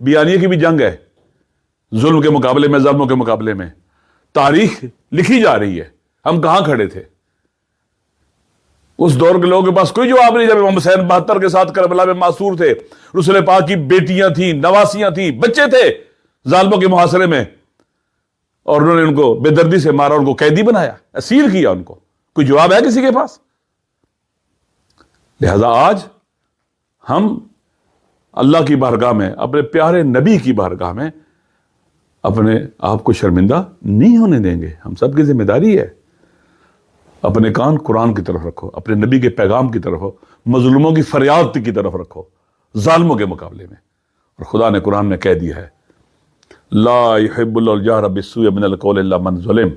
بیانیے کی بھی جنگ ہے، ظلم کے مقابلے میں، ظلموں کے مقابلے میں تاریخ لکھی جا رہی ہے. ہم کہاں کھڑے تھے؟ اس دور کے لوگوں کے پاس کوئی جواب نہیں. جب امام حسین 72 کے ساتھ کربلا میں معصور تھے، رسول پاک کی بیٹیاں تھیں، نواسیاں تھیں، بچے تھے ظالموں کے محاصرے میں، اور انہوں نے ان کو بے دردی سے مارا، ان کو قیدی بنایا، اسیر کیا ان کو. کوئی جواب ہے کسی کے پاس؟ لہذا آج ہم اللہ کی بارگاہ میں، اپنے پیارے نبی کی بارگاہ میں اپنے آپ کو شرمندہ نہیں ہونے دیں گے. ہم سب کی ذمہ داری ہے. اپنے کان قرآن کی طرف رکھو، اپنے نبی کے پیغام کی طرف ہو، مظلوموں کی فریاد کی طرف رکھو ظالموں کے مقابلے میں. اور خدا نے قرآن میں کہہ دیا ہے لا يحب اللہ الجہر بالسوء من القول الا من ظلم.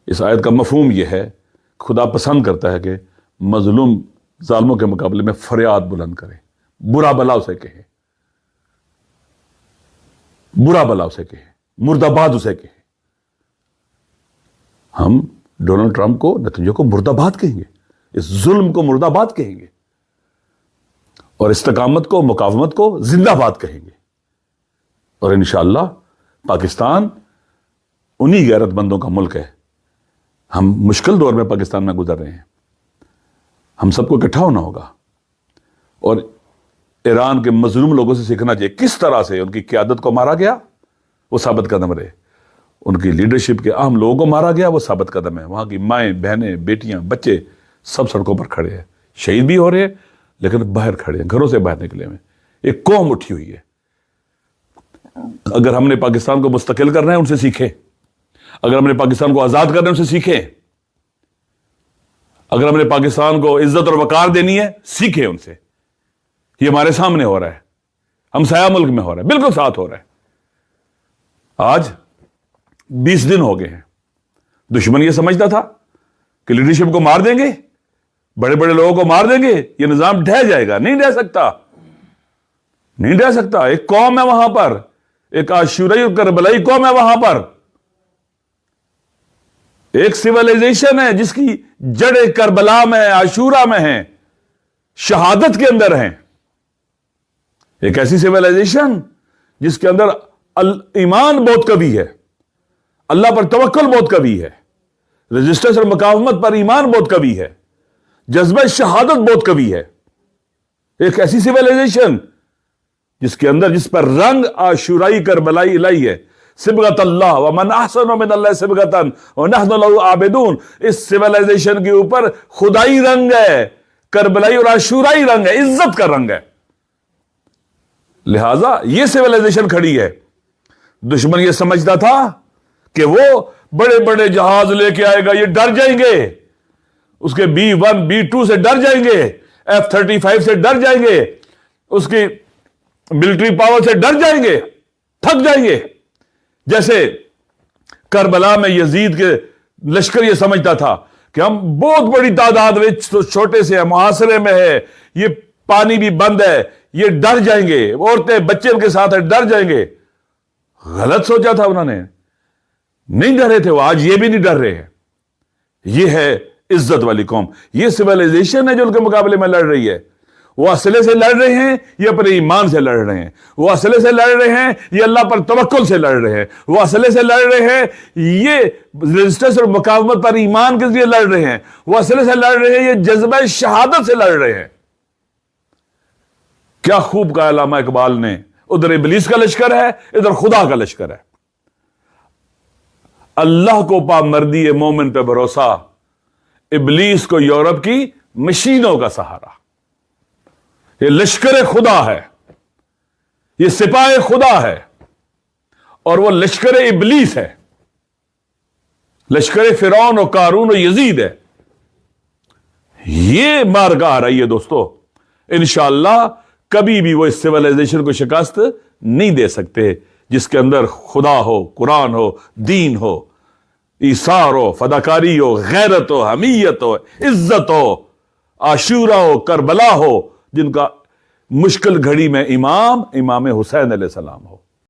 اس آیت کا مفہوم یہ ہے، خدا پسند کرتا ہے کہ مظلوم ظالموں کے مقابلے میں فریاد بلند کرے، برا بلا اسے کہے، برا بلا اسے کہے، مردہ باد اسے کہے. ہم ڈونلڈ ٹرمپ کو، نتنیاہو کو مردہ باد کہیں گے، اس ظلم کو مردہ باد کہیں گے، اور استقامت کو، مقاومت کو زندہ باد کہیں گے. اور انشاءاللہ پاکستان انہی غیرت مندوں کا ملک ہے. ہم مشکل دور میں پاکستان میں گزر رہے ہیں. ہم سب کو اکٹھا ہونا ہوگا اور ایران کے مظلوم لوگوں سے سیکھنا چاہیے کس طرح سے ان کی قیادت کو مارا گیا، وہ ثابت قدم رہے. ان کی لیڈرشپ کے اہم لوگوں کو مارا گیا، وہ ثابت قدم ہے. وہاں کی مائیں، بہنیں، بیٹیاں، بچے سب سڑکوں پر کھڑے ہیں، شہید بھی ہو رہے ہیں لیکن باہر کھڑے ہیں، گھروں سے باہر نکلے ہوئے. ایک قوم اٹھی ہوئی ہے. اگر ہم نے پاکستان کو مستقل کرنا ہے، ان سے سیکھیں. اگر ہم نے پاکستان کو آزاد کرنا ہے، ان سے سیکھیں. اگر ہم نے پاکستان کو عزت اور وقار دینی ہے، سیکھیں ان سے. یہ ہمارے سامنے ہو رہا ہے، ہم سایہ ملک میں ہو رہا ہے، بالکل ساتھ ہو رہا ہے. آج 20 دن ہو گئے ہیں. دشمن یہ سمجھتا تھا کہ لیڈرشپ کو مار دیں گے، بڑے بڑے لوگوں کو مار دیں گے، یہ نظام ڈھہ جائے گا. نہیں ڈھہ سکتا، نہیں ڈھہ سکتا. ایک قوم ہے وہاں پر، ایک عاشورائی اور کربلائی قوم ہے وہاں پر. ایک سیولائزیشن ہے جس کی جڑیں کربلا میں، عاشورہ میں ہیں، شہادت کے اندر ہیں. ایک ایسی سیولائزیشن جس کے اندر ایمان بہت قوی ہے، اللہ پر توکل بہت قوی ہے، رجسٹنس اور مقاومت پر ایمان بہت قوی ہے، جذبہ شہادت بہت قوی ہے. ایک ایسی سیولائزیشن جس کے اندر، جس پر رنگ عاشورائی کربلائی الہی ہے. صبغۃ اللہ ومن احسن من اللہ صبغۃ ونحن له عابدون. اس سیولائزیشن کے اوپر خدائی رنگ ہے، کربلائی اور عاشورائی رنگ ہے، عزت کا رنگ ہے. لہذا یہ سیولائزیشن کھڑی ہے. دشمن یہ سمجھتا تھا کہ وہ بڑے بڑے جہاز لے کے آئے گا، یہ ڈر جائیں گے، اس کے B-1 B-2 سے ڈر جائیں گے، F-35 سے ڈر جائیں گے، اس کی ملٹری پاور سے ڈر جائیں گے، تھک جائیں گے. جیسے کربلا میں یزید کے لشکر یہ سمجھتا تھا کہ ہم بہت بڑی تعداد میں چھوٹے سے محاصرے میں ہے، یہ پانی بھی بند ہے، یہ ڈر جائیں گے، عورتیں بچے ان کے ساتھ ہیں، ڈر جائیں گے. غلط سوچا تھا انہوں نے، نہیں ڈرے تھے وہ. آج یہ بھی نہیں ڈر رہے ہیں. یہ ہے عزت والی قوم. یہ سیولائزیشن ہے جو ان کے مقابلے میں لڑ رہی ہے. وہ اسلحے سے لڑ رہے ہیں، یہ اپنے ایمان سے لڑ رہے ہیں. وہ اسلحے سے لڑ رہے ہیں، یہ اللہ پر توکل سے لڑ رہے ہیں. وہ اسلحے سے لڑ رہے ہیں، یہ رزسٹنس اور مقاومت پر ایمان کے ذریعے لڑ رہے ہیں. وہ اسلحے سے لڑ رہے ہیں، یہ جذبہ شہادت سے لڑ رہے ہیں. کیا خوب کہا علامہ اقبال نے، ادھر ابلیس کا لشکر ہے، ادھر خدا کا لشکر ہے. اللہ کو پامردی مومن پہ بھروسہ، ابلیس کو یورپ کی مشینوں کا سہارا. یہ لشکر خدا ہے، یہ سپاہ خدا ہے، اور وہ لشکر ابلیس ہے، لشکر فرعون و قارون و یزید ہے. یہ مارکا آ رہی ہے دوستو. انشاءاللہ کبھی بھی وہ اس سیولائزیشن کو شکست نہیں دے سکتے جس کے اندر خدا ہو، قرآن ہو، دین ہو، ایثار ہو، فداکاری ہو، غیرت ہو، حمیت ہو، عزت ہو، عاشورہ ہو، کربلا ہو، جن کا مشکل گھڑی میں امام حسین علیہ السلام ہو.